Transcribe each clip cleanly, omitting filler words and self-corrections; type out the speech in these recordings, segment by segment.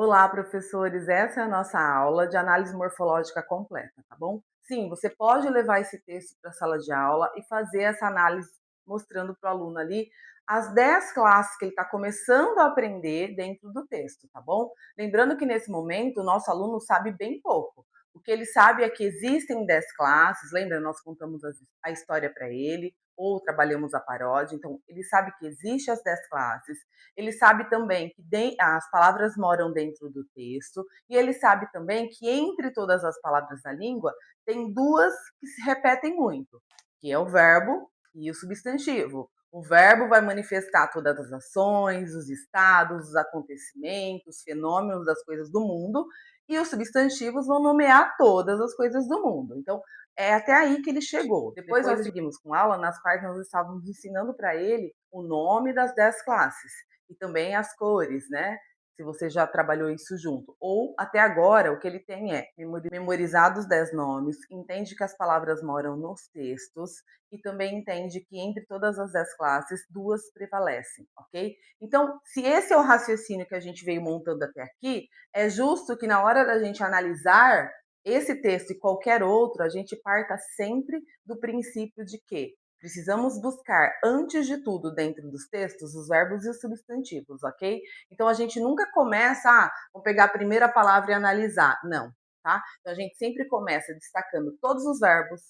Olá, professores! Essa é a nossa aula de análise morfológica completa, tá bom? Sim, você pode levar esse texto para a sala de aula e fazer essa análise mostrando para o aluno ali as 10 classes que ele está começando a aprender dentro do texto, tá bom? Lembrando que nesse momento o nosso aluno sabe bem pouco. O que ele sabe é que existem 10 classes, lembra? Nós contamos a história para ele, ou trabalhamos a paródia, então ele sabe que existem as 10 classes. Ele sabe também que as palavras moram dentro do texto, e ele sabe também que entre todas as palavras da língua, tem duas que se repetem muito, que é o verbo e o substantivo. O verbo vai manifestar todas as ações, os estados, os acontecimentos, fenômenos das coisas do mundo, e os substantivos vão nomear todas as coisas do mundo. Então, é até aí que ele chegou. Depois nós seguimos com aula nas quais nós estávamos ensinando para ele o nome das 10 classes e também as cores, né? Se você já trabalhou isso junto. Ou, até agora, o que ele tem é memorizado os 10 nomes, entende que as palavras moram nos textos e também entende que entre todas as 10 classes, duas prevalecem, ok? Então, se esse é o raciocínio que a gente veio montando até aqui, é justo que na hora da gente analisar esse texto e qualquer outro, a gente parta sempre do princípio de que precisamos buscar, antes de tudo, dentro dos textos, os verbos e os substantivos, ok? Então, a gente nunca começa, vamos pegar a primeira palavra e analisar. Não, tá? Então, a gente sempre começa destacando todos os verbos,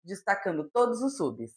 destacando todos os subs.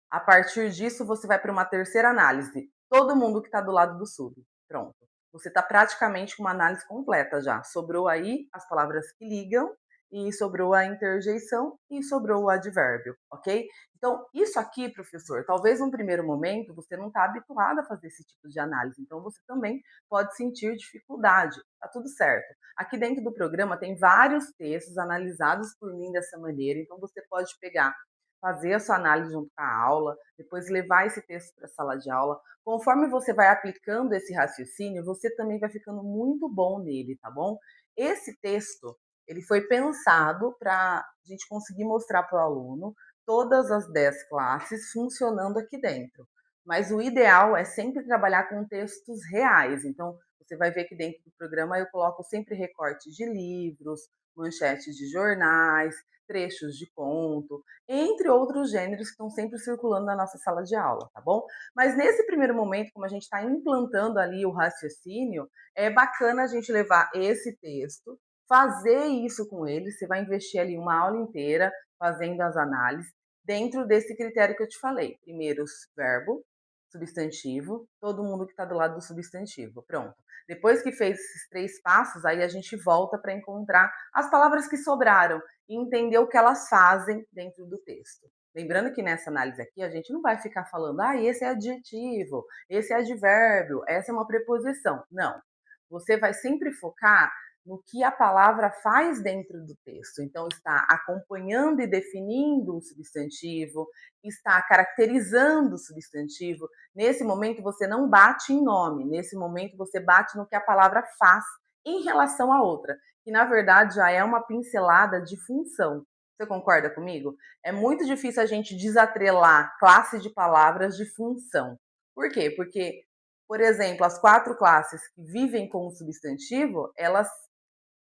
A partir disso, você vai para uma terceira análise. Todo mundo que está do lado do sub. Pronto. Você está praticamente com uma análise completa já. Sobrou aí as palavras que ligam, e sobrou a interjeição e sobrou o advérbio, ok? Então, isso aqui, professor, talvez num primeiro momento você não está habituado a fazer esse tipo de análise, então você também pode sentir dificuldade, tá tudo certo. Aqui dentro do programa tem vários textos analisados por mim dessa maneira, então você pode pegar, fazer a sua análise junto com a aula, depois levar esse texto para a sala de aula. Conforme você vai aplicando esse raciocínio, você também vai ficando muito bom nele, tá bom? Esse texto, ele foi pensado para a gente conseguir mostrar para o aluno todas as 10 classes funcionando aqui dentro. Mas o ideal é sempre trabalhar com textos reais. Então, você vai ver que dentro do programa eu coloco sempre recortes de livros, manchetes de jornais, trechos de conto, entre outros gêneros que estão sempre circulando na nossa sala de aula, tá bom? Mas nesse primeiro momento, como a gente está implantando ali o raciocínio, é bacana a gente levar esse texto, fazer isso com ele, você vai investir ali uma aula inteira fazendo as análises, dentro desse critério que eu te falei. Primeiro, verbo, substantivo, todo mundo que está do lado do substantivo. Pronto. Depois que fez esses 3 passos, aí a gente volta para encontrar as palavras que sobraram e entender o que elas fazem dentro do texto. Lembrando que nessa análise aqui a gente não vai ficar falando, esse é adjetivo, esse é advérbio, essa é uma preposição. Não. Você vai sempre focar no que a palavra faz dentro do texto. Então, está acompanhando e definindo o substantivo, está caracterizando o substantivo. Nesse momento, você não bate em nome, nesse momento, você bate no que a palavra faz em relação à outra, que na verdade já é uma pincelada de função. Você concorda comigo? É muito difícil a gente desatrelar classe de palavras de função. Por quê? Porque, por exemplo, as 4 classes que vivem com o substantivo, elas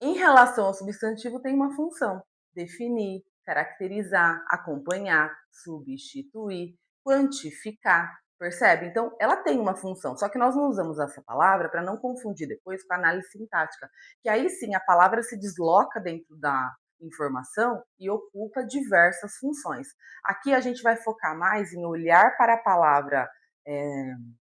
em relação ao substantivo, tem uma função: definir, caracterizar, acompanhar, substituir, quantificar. Percebe? Então, ela tem uma função, só que nós não usamos essa palavra para não confundir depois com a análise sintática, que aí sim a palavra se desloca dentro da informação e ocupa diversas funções. Aqui a gente vai focar mais em olhar para a palavra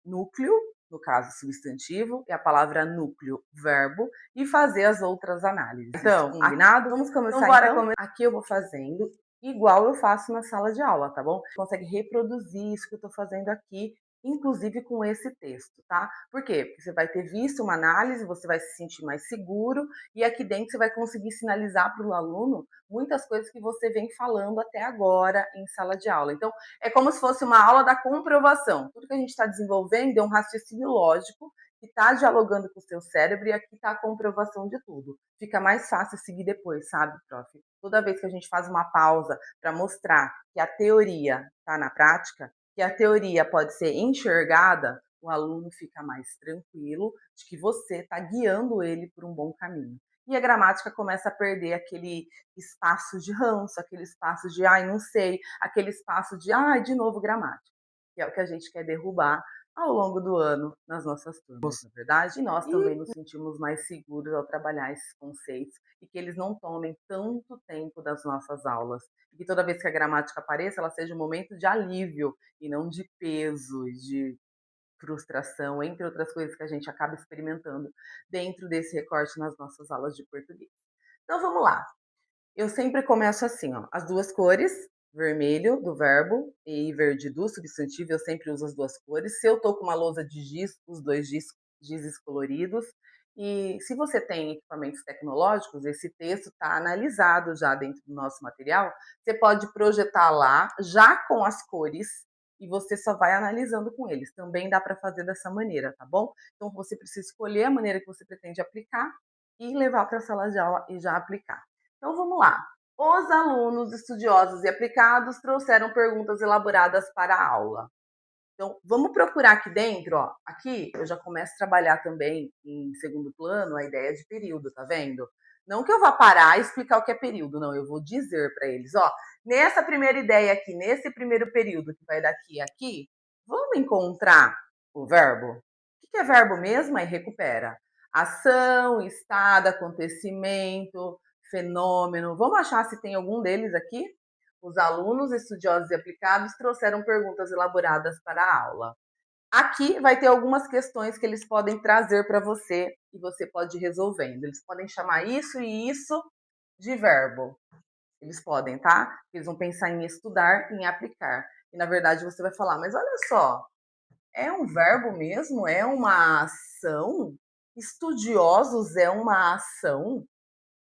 núcleo, no caso substantivo, e a palavra núcleo, verbo, e fazer as outras análises. Então, combinado? Vamos começar então? Aqui eu vou fazendo igual eu faço na sala de aula, tá bom? Você consegue reproduzir isso que eu tô fazendo aqui, inclusive com esse texto, tá? Por quê? Porque você vai ter visto uma análise, você vai se sentir mais seguro, e aqui dentro você vai conseguir sinalizar para o aluno muitas coisas que você vem falando até agora em sala de aula. Então, é como se fosse uma aula da comprovação. Tudo que a gente está desenvolvendo é um raciocínio lógico que está dialogando com o seu cérebro e aqui está a comprovação de tudo. Fica mais fácil seguir depois, sabe, prof? Toda vez que a gente faz uma pausa para mostrar que a teoria está na prática, que a teoria pode ser enxergada, o aluno fica mais tranquilo de que você está guiando ele por um bom caminho. E a gramática começa a perder aquele espaço de ranço, aquele espaço de ai, não sei, aquele espaço de ai, de novo gramática, que é o que a gente quer derrubar ao longo do ano nas nossas turmas, na verdade. E nós também nos sentimos mais seguros ao trabalhar esses conceitos e que eles não tomem tanto tempo das nossas aulas. E que toda vez que a gramática apareça, ela seja um momento de alívio e não de peso e de frustração, entre outras coisas que a gente acaba experimentando dentro desse recorte nas nossas aulas de português. Então vamos lá. Eu sempre começo assim, ó, as duas cores, vermelho do verbo e verde do substantivo, eu sempre uso as duas cores. Se eu tô com uma lousa de giz, os dois gizes coloridos. E se você tem equipamentos tecnológicos, esse texto está analisado já dentro do nosso material. Você pode projetar lá, já com as cores, e você só vai analisando com eles. Também dá para fazer dessa maneira, tá bom? Então você precisa escolher a maneira que você pretende aplicar e levar para a sala de aula e já aplicar. Então vamos lá. Os alunos estudiosos e aplicados trouxeram perguntas elaboradas para a aula. Então, vamos procurar aqui dentro, ó. Aqui eu já começo a trabalhar também em segundo plano a ideia de período, tá vendo? Não que eu vá parar e explicar o que é período, não, eu vou dizer para eles, ó, nessa primeira ideia aqui, nesse primeiro período que vai daqui a aqui, vamos encontrar o verbo. O que é verbo mesmo? Aí recupera. Ação, estado, acontecimento, fenômeno. Vamos achar se tem algum deles aqui? Os alunos, estudiosos e aplicados trouxeram perguntas elaboradas para a aula. Aqui vai ter algumas questões que eles podem trazer para você e você pode ir resolvendo. Eles podem chamar isso e isso de verbo. Eles podem, tá? Eles vão pensar em estudar, em aplicar. E na verdade você vai falar, mas olha só, é um verbo mesmo? É uma ação? Estudiosos é uma ação?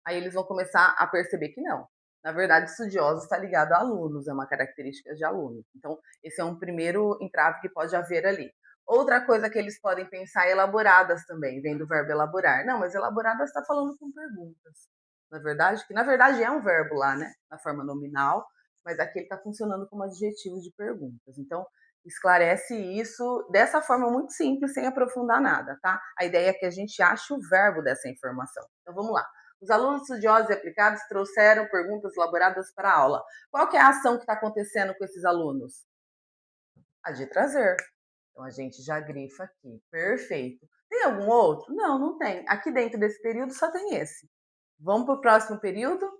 Aí eles vão começar a perceber que não. Na verdade, estudiosos está ligado a alunos, é uma característica de alunos. Então, esse é um primeiro entrave que pode haver ali. Outra coisa que eles podem pensar é elaboradas também, vem do verbo elaborar. Não, mas elaboradas está falando com perguntas. Na verdade, que na verdade é um verbo lá, né? Na forma nominal, mas aqui ele está funcionando como adjetivo de perguntas. Então, esclarece isso dessa forma muito simples, sem aprofundar nada, tá? A ideia é que a gente ache o verbo dessa informação. Então, vamos lá. Os alunos estudiosos e aplicados trouxeram perguntas elaboradas para a aula. Qual que é a ação que está acontecendo com esses alunos? A de trazer. Então a gente já grifa aqui. Perfeito. Tem algum outro? Não, não tem. Aqui dentro desse período só tem esse. Vamos para o próximo período?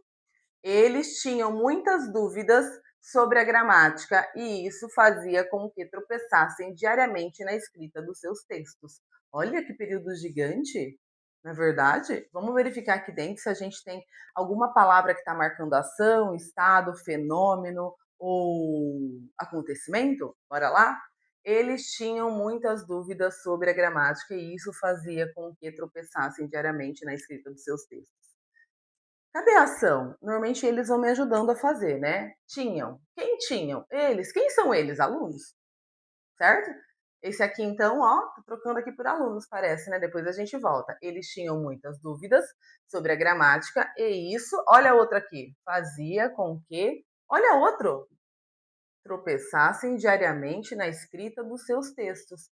Eles tinham muitas dúvidas sobre a gramática e isso fazia com que tropeçassem diariamente na escrita dos seus textos. Olha que período gigante! Não é verdade? Vamos verificar aqui dentro se a gente tem alguma palavra que está marcando ação, estado, fenômeno ou acontecimento. Bora lá? Eles tinham muitas dúvidas sobre a gramática e isso fazia com que tropeçassem diariamente na escrita dos seus textos. Cadê a ação? Normalmente eles vão me ajudando a fazer, né? Tinham. Quem tinham? Eles. Quem são eles? Alunos, certo? Esse aqui, então, ó, tô trocando aqui por alunos, parece, né? Depois a gente volta. Eles tinham muitas dúvidas sobre a gramática e isso, olha outro aqui, fazia com que, olha outro, tropeçassem diariamente na escrita dos seus textos.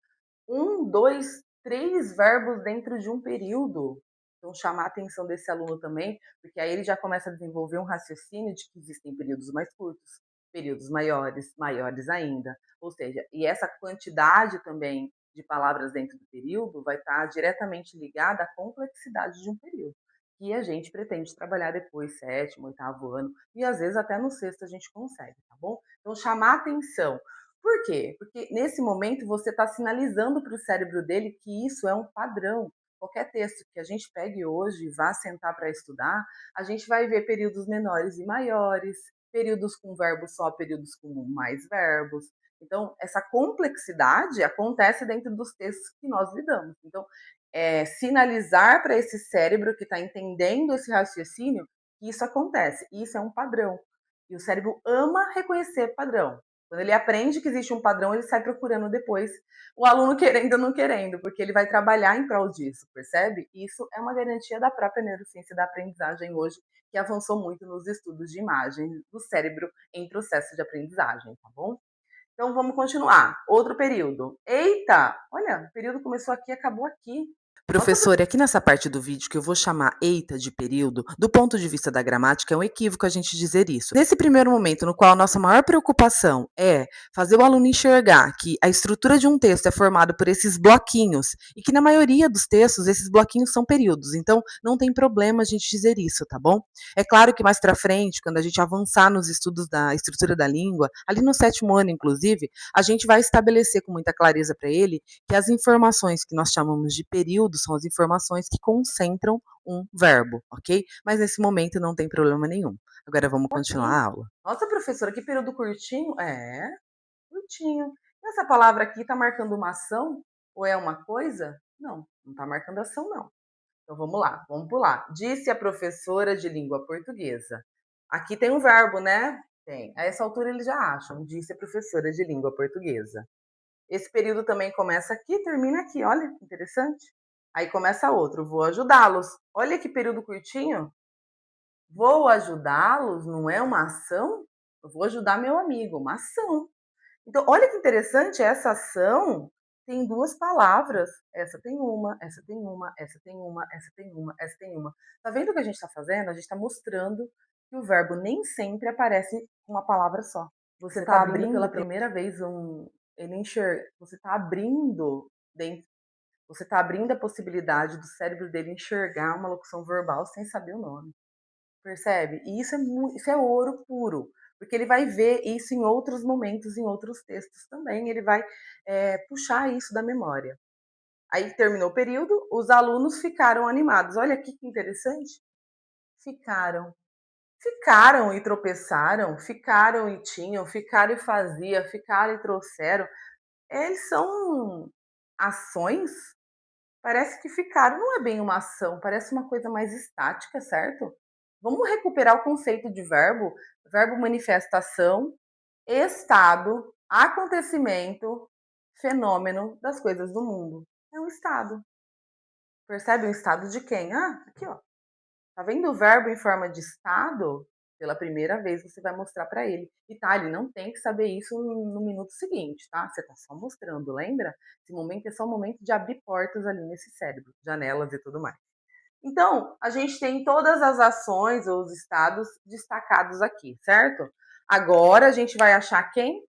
Um, dois, três verbos dentro de um período. Então, chamar a atenção desse aluno também, porque aí ele já começa a desenvolver um raciocínio de que existem períodos mais curtos, períodos maiores, maiores ainda. Ou seja, e essa quantidade também de palavras dentro do período vai estar diretamente ligada à complexidade de um período. E a gente pretende trabalhar depois, sétimo, oitavo ano, e às vezes até no sexto a gente consegue, tá bom? Então, chamar atenção. Por quê? Porque nesse momento você está sinalizando para o cérebro dele que isso é um padrão. Qualquer texto que a gente pegue hoje e vá sentar para estudar, a gente vai ver períodos menores e maiores, períodos com verbo só, períodos com mais verbos. Então, essa complexidade acontece dentro dos textos que nós lidamos. Então, sinalizar para esse cérebro que está entendendo esse raciocínio que isso acontece. E isso é um padrão. E o cérebro ama reconhecer padrão. Quando ele aprende que existe um padrão, ele sai procurando depois, o aluno querendo ou não querendo, porque ele vai trabalhar em prol disso, percebe? Isso é uma garantia da própria neurociência da aprendizagem hoje, que avançou muito nos estudos de imagem do cérebro em processo de aprendizagem, tá bom? Então vamos continuar. Outro período. Eita, olha, o período começou aqui e acabou aqui. Professora, aqui nessa parte do vídeo que eu vou chamar eita de período, do ponto de vista da gramática, é um equívoco a gente dizer isso. Nesse primeiro momento, no qual a nossa maior preocupação é fazer o aluno enxergar que a estrutura de um texto é formada por esses bloquinhos, e que na maioria dos textos esses bloquinhos são períodos, então não tem problema a gente dizer isso, tá bom? É claro que mais para frente, quando a gente avançar nos estudos da estrutura da língua, ali no 7º ano, inclusive, a gente vai estabelecer com muita clareza para ele que as informações que nós chamamos de período são as informações que concentram um verbo, ok? Mas nesse momento não tem problema nenhum. Agora vamos continuar a aula. Nossa, professora, que período curtinho? É, curtinho. Essa palavra aqui está marcando uma ação ou é uma coisa? Não, não está marcando ação, não. Então vamos lá, vamos pular. Disse a professora de língua portuguesa. Aqui tem um verbo, né? Tem. A essa altura eles já acham. Disse a professora de língua portuguesa. Esse período também começa aqui e termina aqui. Olha que interessante. Aí começa outro. Vou ajudá-los. Olha que período curtinho. Vou ajudá-los não é uma ação? Eu vou ajudar meu amigo, uma ação. Então, olha que interessante, essa ação tem duas palavras. Essa tem uma, essa tem uma, essa tem uma, essa tem uma, essa tem uma. Tá vendo o que a gente está fazendo? A gente está mostrando que o verbo nem sempre aparece com uma palavra só. Você está abrindo pela primeira vez ele enxerga. Você está abrindo dentro. Você está abrindo a possibilidade do cérebro dele enxergar uma locução verbal sem saber o nome. Percebe? E isso é ouro puro, porque ele vai ver isso em outros momentos, em outros textos também, ele vai puxar isso da memória. Aí terminou o período, os alunos ficaram animados. Olha aqui que interessante. Ficaram. Ficaram e tropeçaram, ficaram e tinham, ficaram e fazia, ficaram e trouxeram. Eles são ações. Parece que ficaram, não é bem uma ação, parece uma coisa mais estática, certo? Vamos recuperar o conceito de verbo? Verbo manifestação, estado, acontecimento, fenômeno das coisas do mundo. É um estado. Percebe o estado de quem? Ah, aqui ó. Tá vendo o verbo em forma de estado? Pela primeira vez você vai mostrar para ele. E tá, ele não tem que saber isso no minuto seguinte, tá? Você tá só mostrando, lembra? Esse momento é só o momento de abrir portas ali nesse cérebro, janelas e tudo mais. Então, a gente tem todas as ações ou os estados destacados aqui, certo? Agora a gente vai achar quem?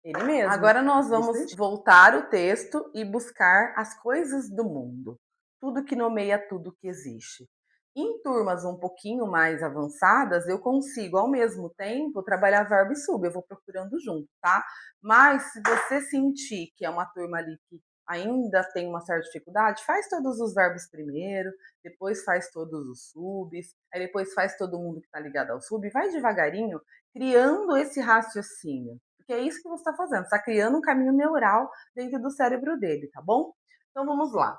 Ele mesmo. Agora nós vamos voltar o texto e buscar as coisas do mundo. Tudo que nomeia tudo que existe. Em turmas um pouquinho mais avançadas, eu consigo, ao mesmo tempo, trabalhar verbo e sub. Eu vou procurando junto, tá? Mas se você sentir que é uma turma ali que ainda tem uma certa dificuldade, faz todos os verbos primeiro, depois faz todos os subs, aí depois faz todo mundo que está ligado ao sub, vai devagarinho, criando esse raciocínio. Porque é isso que você está fazendo, está criando um caminho neural dentro do cérebro dele, tá bom? Então vamos lá.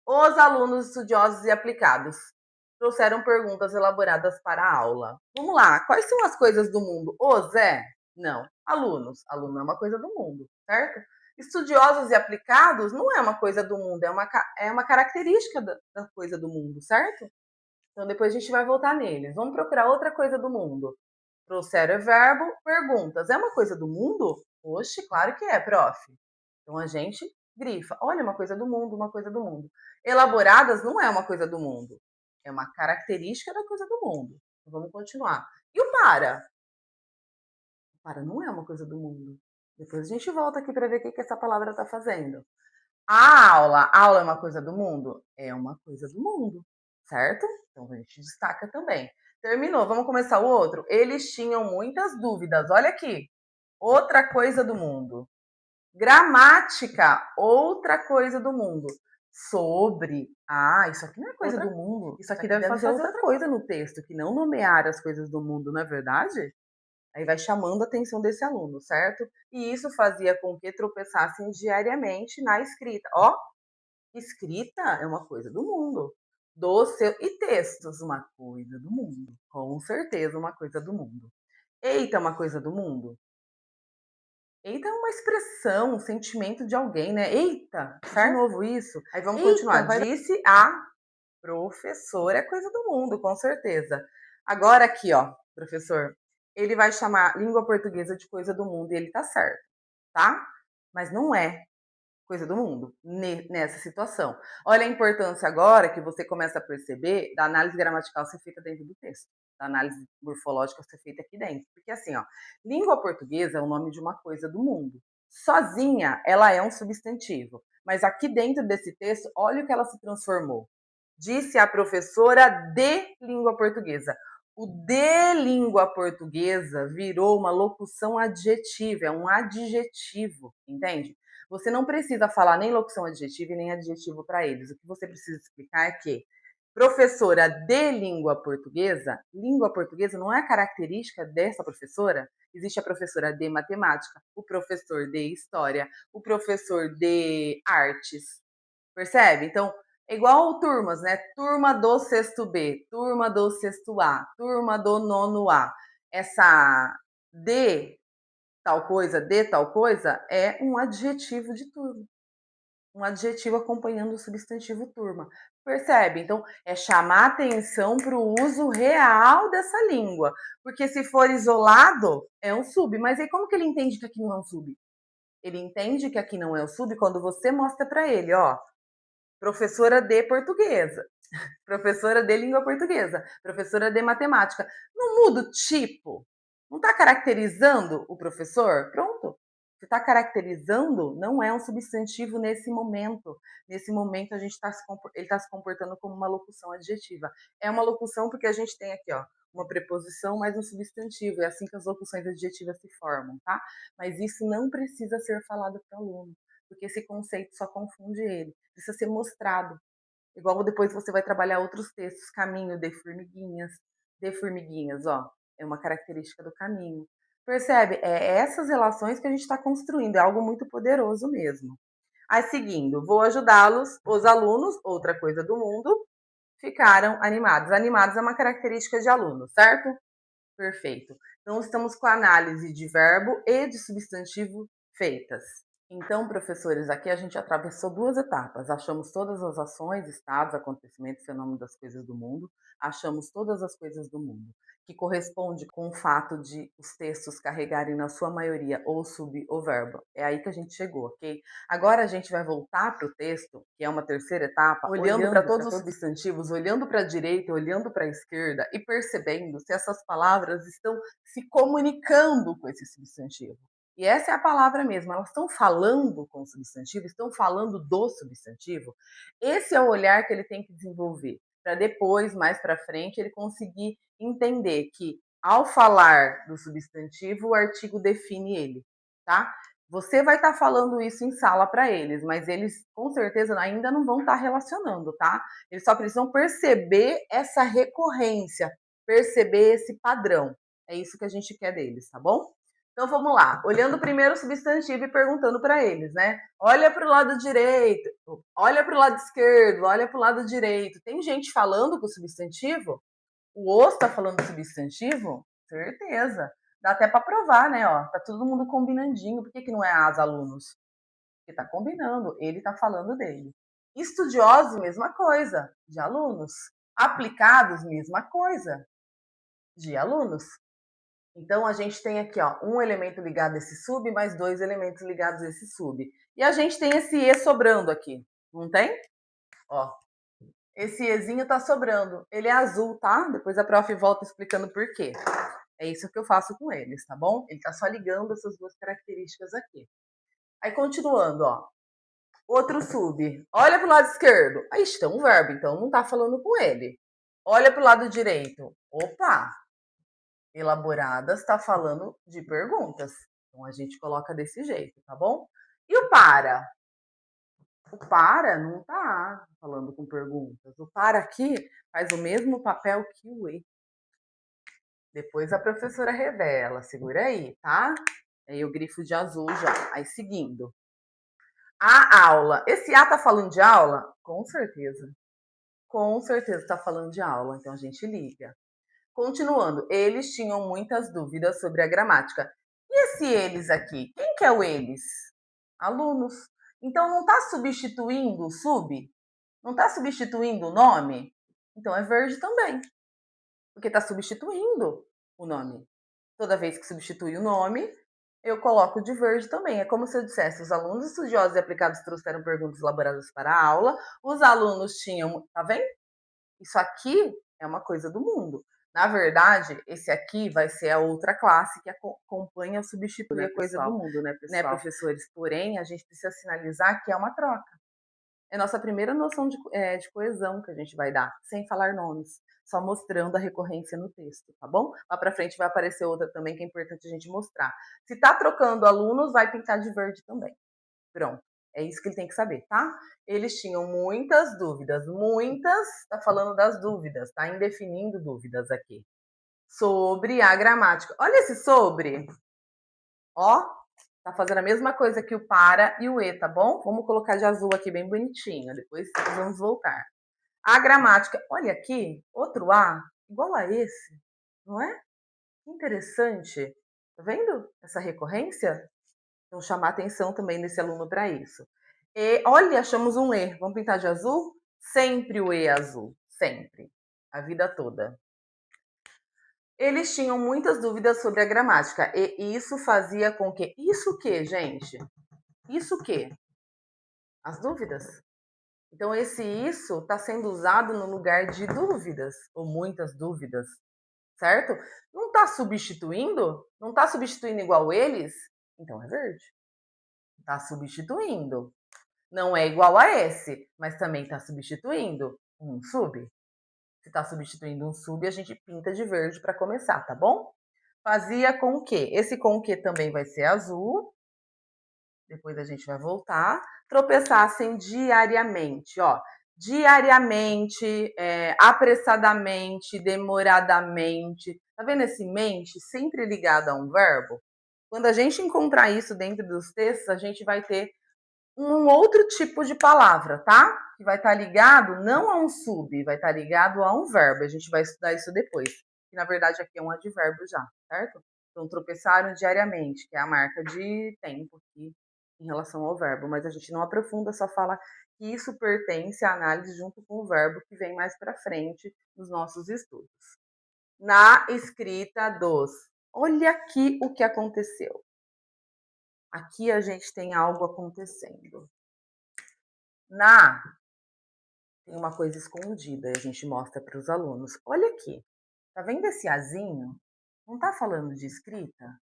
Os alunos estudiosos e aplicados trouxeram perguntas elaboradas para a aula. Vamos lá, quais são as coisas do mundo? Os é? Não. Alunos. Aluno é uma coisa do mundo, certo? Estudiosos e aplicados não é uma coisa do mundo, é uma característica da coisa do mundo, certo? Então depois a gente vai voltar neles. Vamos procurar outra coisa do mundo. Trouxeram é verbo, perguntas. É uma coisa do mundo? Oxe, claro que é, prof. Então a gente grifa. Olha, uma coisa do mundo, uma coisa do mundo. Elaboradas não é uma coisa do mundo. É uma característica da coisa do mundo. Então, vamos continuar. E o para? O para não é uma coisa do mundo. Depois a gente volta aqui para ver o que essa palavra está fazendo. A aula é uma coisa do mundo? É uma coisa do mundo, certo? Então a gente destaca também. Terminou, vamos começar o outro? Eles tinham muitas dúvidas. Olha aqui. Outra coisa do mundo. Gramática, outra coisa do mundo. Sobre. Ah, isso aqui não é coisa do mundo. Isso aqui deve fazer outra coisa no texto, que não nomear as coisas do mundo, não é verdade? Aí vai chamando a atenção desse aluno, certo? E isso fazia com que tropeçassem diariamente na escrita. Ó, escrita é uma coisa do mundo. E textos, uma coisa do mundo. Com certeza, uma coisa do mundo. Eita, é uma coisa do mundo. Eita é uma expressão, um sentimento de alguém, né? Eita, de novo isso. Aí vamos continuar. Disse a professora, é coisa do mundo, com certeza. Agora aqui, ó, professor, ele vai chamar língua portuguesa de coisa do mundo e ele tá certo. tá? Mas não é coisa do mundo nessa situação. Olha a importância agora que você começa a perceber da análise gramatical ser feita dentro do texto, da análise morfológica ser feita aqui dentro. Porque assim, ó, língua portuguesa é o nome de uma coisa do mundo. Sozinha, ela é um substantivo. Mas aqui dentro desse texto, olha o que ela se transformou. Disse a professora de língua portuguesa. O de língua portuguesa virou uma locução adjetiva, é um adjetivo, entende? Você não precisa falar nem locução adjetiva e nem adjetivo para eles. O que você precisa explicar é que professora de língua portuguesa não é característica dessa professora. Existe a professora de matemática, o professor de história, o professor de artes, percebe? Então, é igual turmas, né? Turma do sexto B, turma do sexto A, turma do nono A. Essa de tal coisa, é um adjetivo de turma. Um adjetivo acompanhando o substantivo turma. Percebe? Então, é chamar atenção para o uso real dessa língua. Porque se for isolado, é um sub. Mas aí como que ele entende que aqui não é um sub? Ele entende que aqui não é um sub quando você mostra para ele, ó, professora de portuguesa, professora de língua portuguesa, professora de matemática. Não muda o tipo? Não está caracterizando o professor? Pronto. Se está caracterizando, não é um substantivo nesse momento. Nesse momento, ele está se comportando como uma locução adjetiva. É uma locução porque a gente tem aqui, ó, uma preposição mais um substantivo. É assim que as locuções adjetivas se formam, tá? Mas isso não precisa ser falado para o aluno, porque esse conceito só confunde ele. Precisa ser mostrado. Igual depois você vai trabalhar outros textos, caminho de formiguinhas, ó, é uma característica do caminho. Percebe? É essas relações que a gente está construindo, é algo muito poderoso mesmo. Aí, seguindo, vou ajudá-los, os alunos, outra coisa do mundo, ficaram animados. Animados é uma característica de aluno, certo? Perfeito. Então, estamos com a análise de verbo e de substantivo feitas. Então, professores, aqui a gente atravessou duas etapas. Achamos todas as ações, estados, acontecimentos, fenômenos das coisas do mundo. Achamos todas as coisas do mundo, que corresponde com o fato de os textos carregarem, na sua maioria, ou sub ou verbo. É aí que a gente chegou, ok? Agora a gente vai voltar para o texto, que é uma terceira etapa, olhando para todos os substantivos, olhando para a direita, olhando para a esquerda e percebendo se essas palavras estão se comunicando com esse substantivo. E essa é a palavra mesmo, elas estão falando com o substantivo, estão falando do substantivo. Esse é o olhar que ele tem que desenvolver, para depois, mais para frente, ele conseguir entender que, ao falar do substantivo, o artigo define ele, tá? Você vai estar falando isso em sala para eles, mas eles com certeza ainda não vão estar relacionando, tá? Eles só precisam perceber essa recorrência, perceber esse padrão. É isso que a gente quer deles, tá bom? Então vamos lá, olhando primeiro o substantivo e perguntando para eles, né? Olha para o lado direito, olha para o lado esquerdo, olha para o lado direito. Tem gente falando com o substantivo? O osso está falando do substantivo? Certeza. Dá até para provar, né? Ó, tá todo mundo combinandinho. Por que, que não é as alunos? Porque tá combinando, ele tá falando dele. Estudiosos, mesma coisa, de alunos. Aplicados, mesma coisa, de alunos. Então, a gente tem aqui, ó, um elemento ligado a esse sub, mais dois elementos ligados a esse sub. E a gente tem esse E sobrando aqui, não tem? Ó, esse Ezinho tá sobrando. Ele é azul, tá? Depois a prof volta explicando por quê. É isso que eu faço com eles, tá bom? Ele tá só ligando essas duas características aqui. Aí, continuando, ó. Outro sub. Olha pro lado esquerdo. Aí está um verbo, então não tá falando com ele. Olha pro lado direito. Opa, elaboradas está falando de perguntas. Então a gente coloca desse jeito, tá bom? E o para? O para não tá falando com perguntas. O para aqui faz o mesmo papel que o e. Depois a professora revela. Segura aí, tá? Aí o grifo de azul já. Aí seguindo. A aula. Esse A tá falando de aula? Com certeza. Com certeza tá falando de aula. Então a gente liga. Continuando, eles tinham muitas dúvidas sobre a gramática. E esse eles aqui? Quem que é o eles? Alunos. Então não está substituindo o sub? Não está substituindo o nome? Então é verde também, porque está substituindo o nome. Toda vez que substitui o nome, Eu coloco de verde também. É como se eu dissesse: os alunos estudiosos e aplicados trouxeram perguntas elaboradas para a aula, os alunos tinham. Tá vendo? Isso aqui é uma coisa do mundo. Na verdade, esse aqui vai ser a outra classe que acompanha ou substitui a coisa do mundo, né, professores? Porém, a gente precisa sinalizar que é uma troca. É a nossa primeira noção de coesão que a gente vai dar, sem falar nomes, só mostrando a recorrência no texto, tá bom? Lá para frente vai aparecer outra também que é importante a gente mostrar. Se tá trocando alunos, vai pintar de verde também. Pronto. É isso que ele tem que saber, tá? Eles tinham muitas dúvidas, muitas, tá falando das dúvidas, tá indefinindo dúvidas aqui. Sobre a gramática. Olha esse sobre. Ó, tá fazendo a mesma coisa que o para e o e, tá bom? Vamos colocar de azul aqui bem bonitinho, depois nós vamos voltar. A gramática, olha aqui, outro A, igual a esse, não é? Que interessante. Tá vendo essa recorrência? Então, chamar atenção também desse aluno para isso. E, olha, achamos um E. Vamos pintar de azul? Sempre o E azul. Sempre. A vida toda. Eles tinham muitas dúvidas sobre a gramática. E isso fazia com que. Isso o quê, gente? Isso o quê? As dúvidas. Então, esse isso está sendo usado no lugar de dúvidas, ou muitas dúvidas, certo? Não está substituindo? Não está substituindo igual eles? Então é verde. Está substituindo. Não é igual a esse, mas também está substituindo um sub. Se está substituindo um sub, a gente pinta de verde para começar, tá bom? Fazia com o quê? Esse com o quê também vai ser azul. Depois a gente vai voltar. Tropeçassem diariamente, ó. Diariamente, apressadamente, demoradamente. Tá vendo esse mente sempre ligado a um verbo? Quando a gente encontrar isso dentro dos textos, a gente vai ter um outro tipo de palavra, tá? Que vai estar ligado não a um sub, vai estar ligado a um verbo. A gente vai estudar isso depois. Que na verdade aqui é um advérbio já, certo? Então, tropeçaram diariamente, que é a marca de tempo aqui em relação ao verbo, mas a gente não aprofunda, só fala que isso pertence à análise junto com o verbo que vem mais para frente nos nossos estudos. Na escrita dos. Olha aqui o que aconteceu. Aqui a gente tem algo acontecendo. Tem uma coisa escondida, a gente mostra para os alunos. Olha aqui, tá vendo esse azinho? Não tá falando de escrita?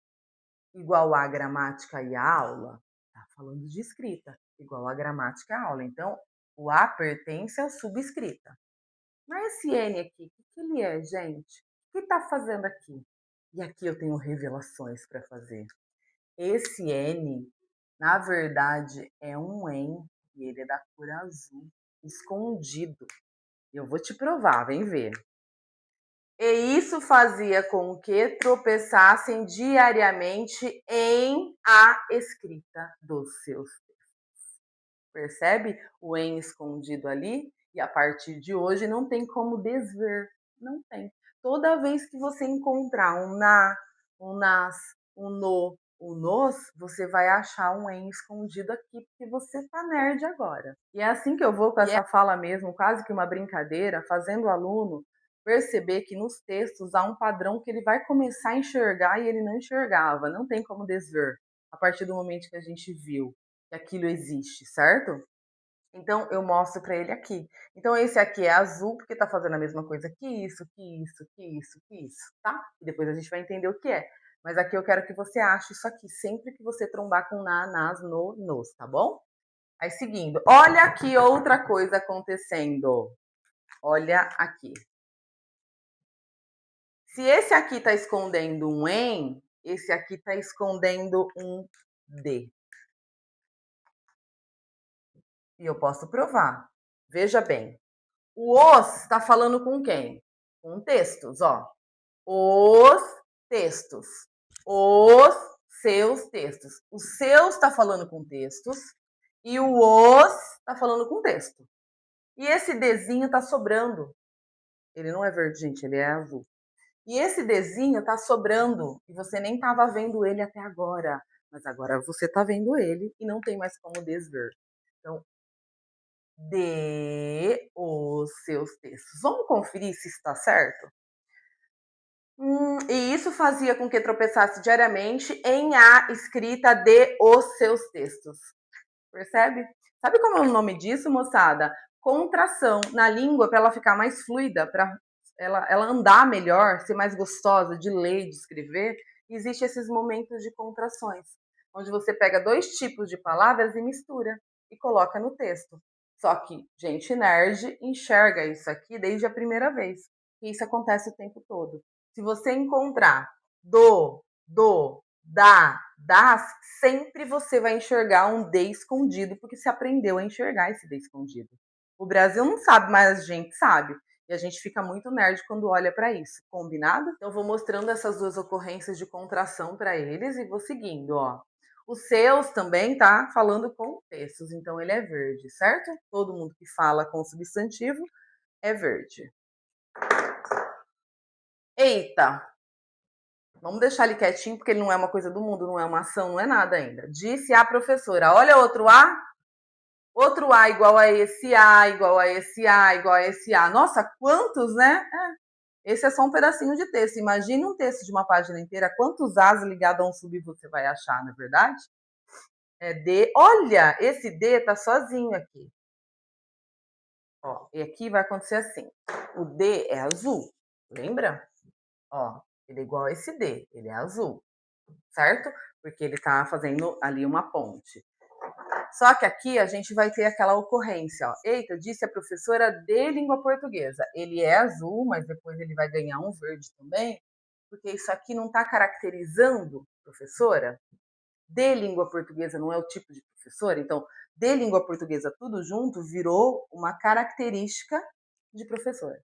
Igual a gramática e a aula? Tá falando de escrita, igual a gramática e a aula. Então, o A pertence ao subscrita. Mas esse N aqui, o que ele é, gente? O que tá fazendo aqui? E aqui eu tenho revelações para fazer. Esse N, na verdade, é um EN e ele é da cor azul, escondido. Eu vou te provar, vem ver. E isso fazia com que tropeçassem diariamente em a escrita dos seus textos. Percebe o em escondido ali? E a partir de hoje não tem como desver. Não tem. Toda vez que você encontrar um na, um nas, um no, um nos, você vai achar um em escondido aqui, porque você tá nerd agora. E é assim que eu vou com essa fala mesmo, quase que uma brincadeira, fazendo o aluno perceber que nos textos há um padrão que ele vai começar a enxergar e ele não enxergava. Não tem como desver. A partir do momento que a gente viu que aquilo existe, certo? Então eu mostro para ele aqui. Então esse aqui é azul porque está fazendo a mesma coisa que isso, que isso, que isso, que isso, tá? E depois a gente vai entender o que é. Mas aqui eu quero que você ache isso aqui sempre que você trombar com na, nas, no, nos, tá bom? Aí seguindo, olha aqui outra coisa acontecendo. Olha aqui. Se esse aqui está escondendo um em, esse aqui está escondendo um de. E eu posso provar. Veja bem. O os está falando com quem? Com textos, ó. Os textos. Os seus textos. O seus está falando com textos e o os está falando com texto. E esse desenho está sobrando. Ele não é verde, gente, ele é azul. E esse desenho está sobrando e você nem estava vendo ele até agora. Mas agora você está vendo ele e não tem mais como desver. Então, dê os seus textos. Vamos conferir se está certo? E isso fazia com que tropeçasse diariamente em a escrita de os seus textos. Percebe? Sabe como é o nome disso, moçada? Contração na língua para ela ficar mais fluida, para ela andar melhor, ser mais gostosa de ler e de escrever. Existem esses momentos de contrações, onde você pega dois tipos de palavras e mistura e coloca no texto. Só que gente nerd enxerga isso aqui desde a primeira vez. E isso acontece o tempo todo. Se você encontrar das, sempre você vai enxergar um D escondido, porque você aprendeu a enxergar esse D escondido. O Brasil não sabe, mas a gente sabe. E a gente fica muito nerd quando olha para isso. Combinado? Então, eu vou mostrando essas duas ocorrências de contração para eles e vou seguindo, ó. Os seus também tá falando com textos, então ele é verde, certo? Todo mundo que fala com substantivo é verde. Eita! Vamos deixar ele quietinho, porque ele não é uma coisa do mundo, não é uma ação, não é nada ainda. Disse a professora. Olha outro A. Outro A igual a esse A, igual a esse A, igual a esse A. Nossa, quantos, né? Esse é só um pedacinho de texto. Imagine um texto de uma página inteira. Quantos As ligados a um sub você vai achar, não é verdade? É D. Olha, esse D tá sozinho aqui. Ó, e aqui vai acontecer assim. O D é azul, lembra? Ó, ele é igual a esse D, ele é azul, certo? Porque ele tá fazendo ali uma ponte. Só que aqui a gente vai ter aquela ocorrência, ó. Eita, disse a professora de língua portuguesa. Ele é azul, mas depois ele vai ganhar um verde também, porque isso aqui não está caracterizando professora. De língua portuguesa não é o tipo de professora, então de língua portuguesa tudo junto virou uma característica de professora.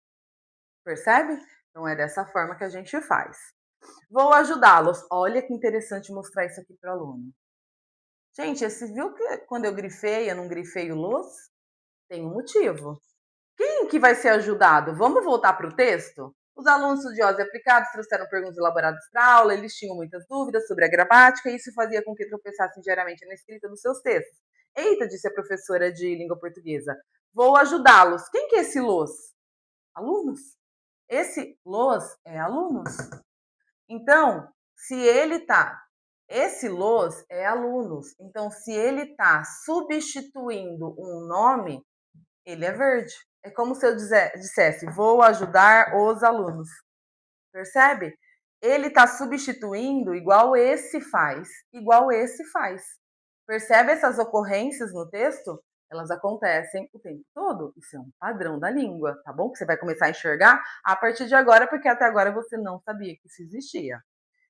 Percebe? Então é dessa forma que a gente faz. Vou ajudá-los. Olha que interessante mostrar isso aqui para o aluno. Gente, você viu que quando eu grifei, eu não grifei o los? Tem um motivo. Quem que vai ser ajudado? Vamos voltar para o texto? Os alunos estudiosos e aplicados trouxeram perguntas elaboradas para a aula, eles tinham muitas dúvidas sobre a gramática e isso fazia com que tropeçassem diariamente na escrita dos seus textos. Eita, disse a professora de língua portuguesa, vou ajudá-los. Quem que é esse los? Alunos. Esse los é alunos. Então, se ele tá, esse los é alunos. Então, se ele tá substituindo um nome, ele é verde. É como se eu dissesse, vou ajudar os alunos. Percebe? Ele está substituindo igual esse faz, igual esse faz. Percebe essas ocorrências no texto? Elas acontecem o tempo todo. Isso é um padrão da língua, tá bom? Que você vai começar a enxergar a partir de agora, porque até agora você não sabia que isso existia.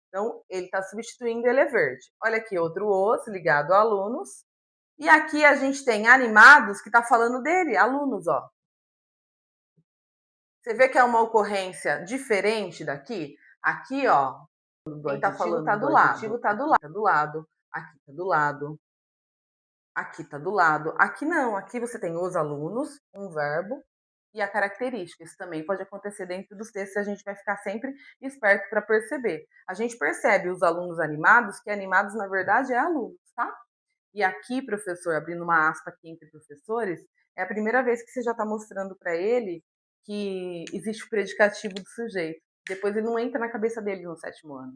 Então, ele está substituindo, ele é verde. Olha aqui, outro os ligado a alunos. E aqui a gente tem animados que está falando dele, alunos, ó. Você vê que é uma ocorrência diferente daqui? Aqui, ó, quem está falando tá do lado, adjetivo tá do lado, aqui tá do lado, aqui tá do lado. Aqui não, aqui você tem os alunos, um verbo e a característica. Isso também pode acontecer dentro dos textos, a gente vai ficar sempre esperto para perceber. A gente percebe os alunos animados, que animados na verdade é alunos, tá? E aqui, professor, abrindo uma aspa aqui entre professores, é a primeira vez que você já está mostrando para ele que existe o predicativo do sujeito. Depois ele não entra na cabeça dele no 7º ano.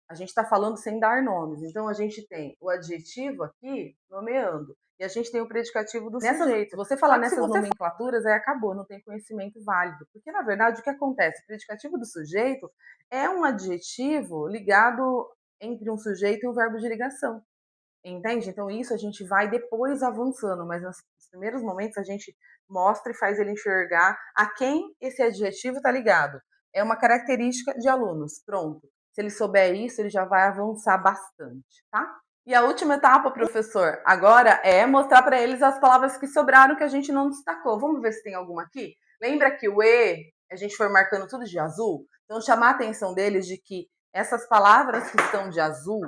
A gente está falando sem dar nomes. Então a gente tem o adjetivo aqui nomeando. E a gente tem o predicativo do sujeito. Se você falar nessas nomenclaturas, aí acabou, não tem conhecimento válido. Porque, na verdade, o que acontece? O predicativo do sujeito é um adjetivo ligado entre um sujeito e um verbo de ligação. Entende? Então isso a gente vai depois avançando, mas nos primeiros momentos a gente mostra e faz ele enxergar a quem esse adjetivo está ligado. É uma característica de alunos. Pronto. Se ele souber isso, ele já vai avançar bastante, tá? E a última etapa, professor, agora é mostrar para eles as palavras que sobraram que a gente não destacou. Vamos ver se tem alguma aqui? Lembra que o E, a gente foi marcando tudo de azul? Então chamar a atenção deles de que essas palavras que estão de azul,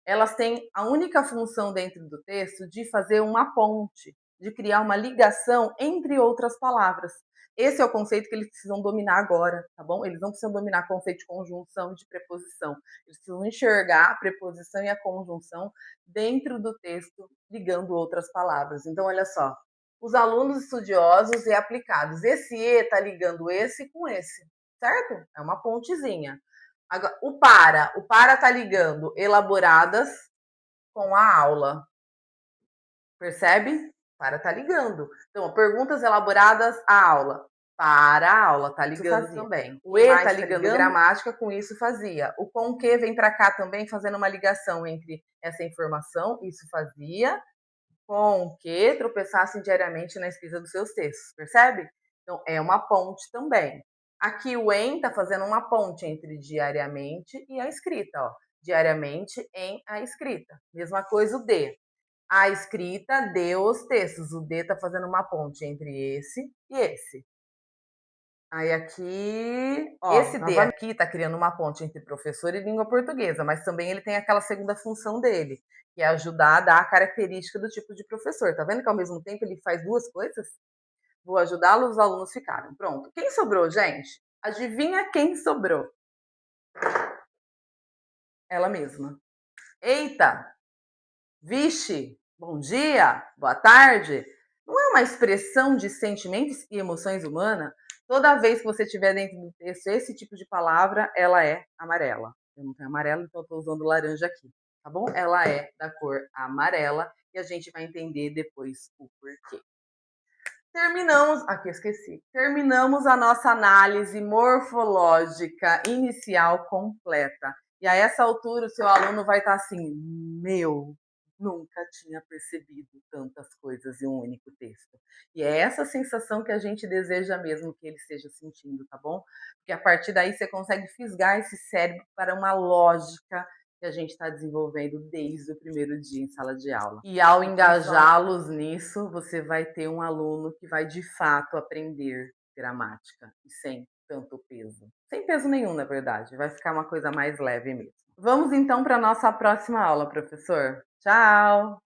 elas têm a única função dentro do texto de fazer uma ponte, de criar uma ligação entre outras palavras. Esse é o conceito que eles precisam dominar agora, tá bom? Eles não precisam dominar o conceito de conjunção e de preposição. Eles precisam enxergar a preposição e a conjunção dentro do texto, ligando outras palavras. Então, olha só. Os alunos estudiosos e aplicados. Esse E está ligando esse com esse. certo? É uma pontezinha. Agora, o para tá ligando elaboradas com a aula, percebe? Para tá ligando. Então, perguntas elaboradas à aula. Para a aula, tá ligando também. O e tá ligando gramática, com isso fazia. O com que vem para cá também fazendo uma ligação entre essa informação, isso fazia, com que tropeçassem diariamente na escrita dos seus textos, percebe? Então, é uma ponte também. Aqui o em está fazendo uma ponte entre diariamente e a escrita, ó. Diariamente em a escrita. Mesma coisa o de. A escrita de os textos. O de está fazendo uma ponte entre esse e esse. Aí aqui, ó, esse D aqui está criando uma ponte entre professor e língua portuguesa, mas também ele tem aquela segunda função dele, que é ajudar a dar a característica do tipo de professor. Tá vendo que ao mesmo tempo ele faz duas coisas? Vou ajudá-los, os alunos ficaram. Pronto. Quem sobrou, gente? Adivinha quem sobrou? Ela mesma. Eita! Vixe! Bom dia! Boa tarde! Não é uma expressão de sentimentos e emoções humanas? Toda vez que você tiver dentro do texto esse tipo de palavra, ela é amarela. Eu não tenho amarelo, então eu estou usando laranja aqui, tá bom? Ela é da cor amarela e a gente vai entender depois o porquê. Terminamos, aqui eu esqueci. Terminamos a nossa análise morfológica inicial completa. E a essa altura o seu aluno vai estar assim: meu, nunca tinha percebido tantas coisas em um único texto. E é essa sensação que a gente deseja mesmo que ele esteja sentindo, tá bom? Porque a partir daí você consegue fisgar esse cérebro para uma lógica que a gente está desenvolvendo desde o primeiro dia em sala de aula. E ao engajá-los nisso, você vai ter um aluno que vai de fato aprender gramática e sem tanto peso. Sem peso nenhum, na verdade. Vai ficar uma coisa mais leve mesmo. Vamos então para a nossa próxima aula, professor. Tchau!